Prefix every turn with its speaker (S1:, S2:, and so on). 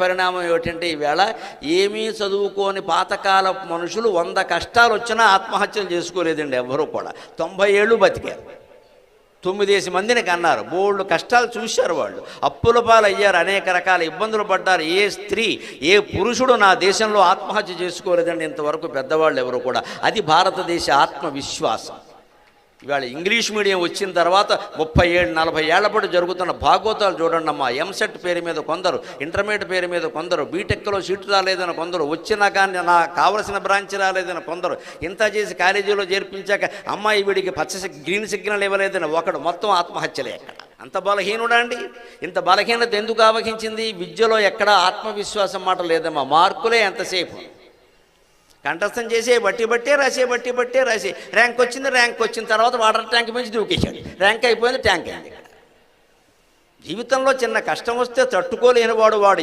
S1: పరిణామం ఏమిటంటే ఈవేళ ఏమీ చదువుకోని పాతకాల మనుషులు 100 కష్టాలు వచ్చినా ఆత్మహత్యలు చేసుకోలేదండి ఎవ్వరూ కూడా. 90 ఏళ్ళు బతికారు, 9 మందిని కన్నారు, బోల్డ్ కష్టాలు చూశారు, వాళ్ళు అప్పుల పాలు అయ్యారు, అనేక రకాల ఇబ్బందులు పడ్డారు. ఏ స్త్రీ ఏ పురుషుడు నా దేశంలో ఆత్మహత్య చేసుకోలేదండి ఇంతవరకు పెద్దవాళ్ళు ఎవరు కూడా. అది భారతదేశ ఆత్మవిశ్వాసం. ఇవాళ ఇంగ్లీష్ మీడియం వచ్చిన తర్వాత 37-40 ఏళ్ల పాటు జరుగుతున్న భాగవతాలు చూడండి అమ్మా. ఎంసెట్ పేరు మీద కొందరు, ఇంటర్మీడియట్ పేరు మీద కొందరు, బీటెక్లో సీటు రాలేదని కొందరు, వచ్చినా కానీ నాకు కావలసిన బ్రాంచ్ రాలేదని కొందరు, ఇంత చేసి కాలేజీలో చేర్పించాక అమ్మాయి వీడికి గ్రీన్ సిగ్నల్ ఇవ్వలేదని ఒకడు, మొత్తం ఆత్మహత్యలే. ఎక్కడ అంత బలహీనుడా అండి? ఇంత బలహీనత ఎందుకు ఆవహించింది? విద్యలో ఎక్కడ ఆత్మవిశ్వాసం మాట లేదమ్మా. మార్కులే ఎంతసేపు కంఠస్థం చేసే బట్టే రాసి ర్యాంక్ వచ్చిన తర్వాత వాటర్ ట్యాంక్ మించి దూకేశాడు, ర్యాంక్ అయిపోయింది, ట్యాంక్ అయింది. జీవితంలో చిన్న కష్టం వస్తే తట్టుకోలేని వాడు